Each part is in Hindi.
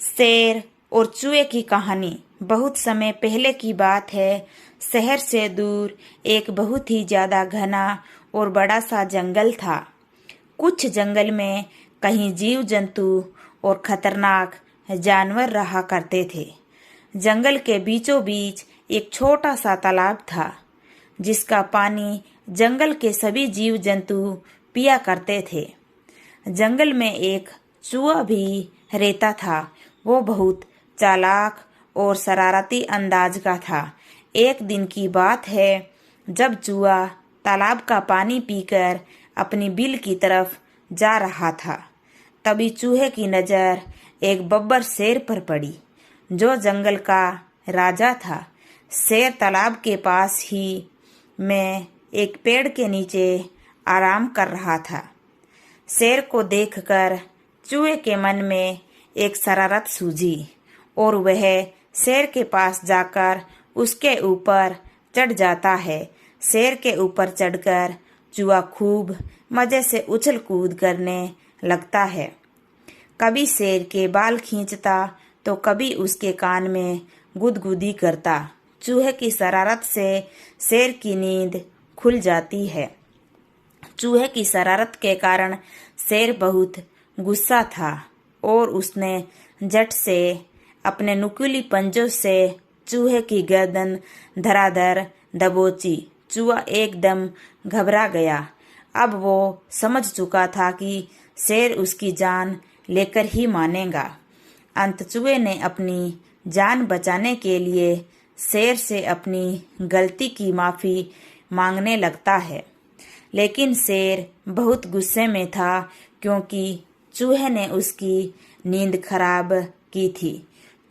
शेर और चूहे की कहानी। बहुत समय पहले की बात है। शहर से दूर एक बहुत ही ज्यादा घना और बड़ा सा जंगल था। कुछ जंगल में कहीं जीव जंतु और खतरनाक जानवर रहा करते थे। जंगल के बीचों बीच एक छोटा सा तालाब था, जिसका पानी जंगल के सभी जीव जंतु पिया करते थे। जंगल में एक चूहा भी रहता था। वो बहुत चालाक और शरारती अंदाज का था। एक दिन की बात है, जब चूहा तालाब का पानी पीकर अपनी बिल की तरफ जा रहा था, तभी चूहे की नजर एक बब्बर शेर पर पड़ी, जो जंगल का राजा था। शेर तालाब के पास ही में एक पेड़ के नीचे आराम कर रहा था। शेर को देखकर चूहे के मन में एक शरारत सूझी और वह शेर के पास जाकर उसके ऊपर चढ़ जाता है। शेर के ऊपर चढ़कर चूहा खूब मजे से उछल कूद करने लगता है। कभी शेर के बाल खींचता तो कभी उसके कान में गुदगुदी करता। चूहे की शरारत से शेर की नींद खुल जाती है। चूहे की शरारत के कारण शेर बहुत गुस्सा था और उसने झट से अपने नुकीली पंजों से चूहे की गर्दन धड़ाधड़ दबोची। चूहा एकदम घबरा गया। अब वो समझ चुका था कि शेर उसकी जान लेकर ही मानेगा। अंत चूहे ने अपनी जान बचाने के लिए शेर से अपनी गलती की माफी मांगने लगता है। लेकिन शेर बहुत गुस्से में था, क्योंकि चूहे ने उसकी नींद खराब की थी।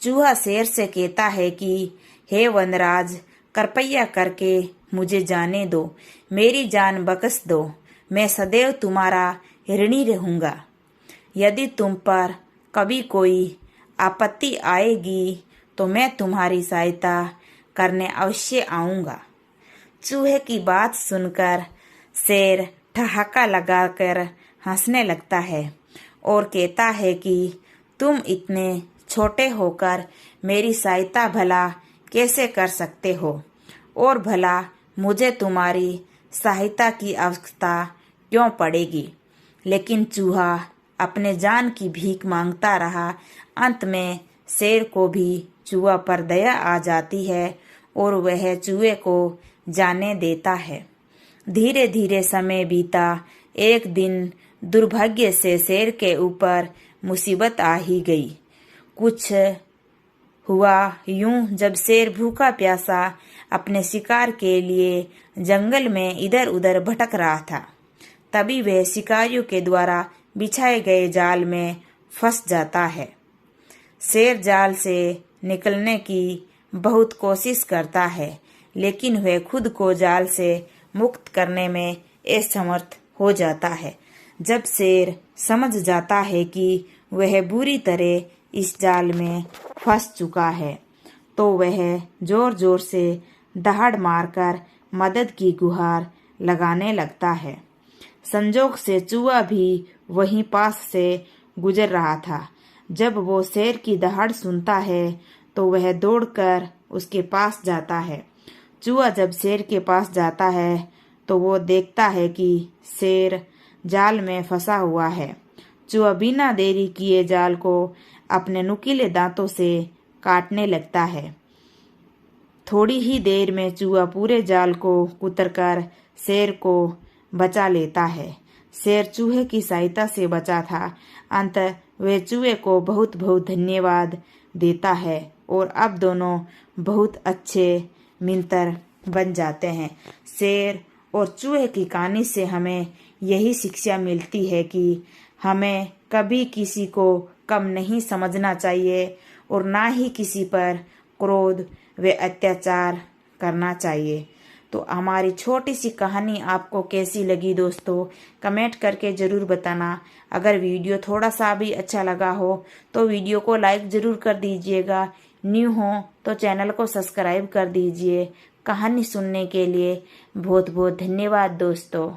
चूहा शेर से कहता है कि हे वनराज, कृपया करके मुझे जाने दो, मेरी जान बख्श दो। मैं सदैव तुम्हारा ऋणी रहूंगा। यदि तुम पर कभी कोई आपत्ति आएगी तो मैं तुम्हारी सहायता करने अवश्य आऊंगा। चूहे की बात सुनकर शेर ठहाका लगाकर हंसने लगता है और कहता है कि तुम इतने छोटे होकर मेरी सहायता भला कैसे कर सकते हो, और भला मुझे तुम्हारी सहायता की आवश्यकता क्यों पड़ेगी। लेकिन चूहा अपने जान की भीख मांगता रहा। अंत में शेर को भी चूहा पर दया आ जाती है और वह चूहे को जाने देता है। धीरे धीरे समय बीता। एक दिन दुर्भाग्य से शेर के ऊपर मुसीबत आ ही गई। कुछ हुआ यूं, जब शेर भूखा प्यासा अपने शिकार के लिए जंगल में इधर उधर भटक रहा था, तभी वह शिकारियों के द्वारा बिछाए गए जाल में फंस जाता है। शेर जाल से निकलने की बहुत कोशिश करता है, लेकिन वह खुद को जाल से मुक्त करने में असमर्थ हो जाता है। जब शेर समझ जाता है कि वह बुरी तरह इस जाल में फंस चुका है, तो वह जोर जोर से दहाड़ मारकर मदद की गुहार लगाने लगता है। संजोग से चूहा भी वहीं पास से गुजर रहा था। जब वो शेर की दहाड़ सुनता है तो वह दौड़कर उसके पास जाता है। चूहा जब शेर के पास जाता है तो वो देखता है कि शेर जाल में फंसा हुआ है। चूहा बिना देरी किए जाल को अपने नुकीले दांतों से काटने लगता है। थोड़ी ही देर में चूहा पूरे जाल को कुतरकर शेर को बचा लेता है। शेर चूहे की सहायता से बचा था। अंत वह चूहे को बहुत बहुत धन्यवाद देता है और अब दोनों बहुत अच्छे मित्र बन जाते हैं। शेर और चूहे की कहानी से हमें यही शिक्षा मिलती है कि हमें कभी किसी को कम नहीं समझना चाहिए और ना ही किसी पर क्रोध व अत्याचार करना चाहिए। तो हमारी छोटी सी कहानी आपको कैसी लगी दोस्तों, कमेंट करके ज़रूर बताना। अगर वीडियो थोड़ा सा भी अच्छा लगा हो तो वीडियो को लाइक ज़रूर कर दीजिएगा। न्यू हो तो चैनल को सब्सक्राइब कर दीजिए। कहानी सुनने के लिए बहुत बहुत धन्यवाद दोस्तों।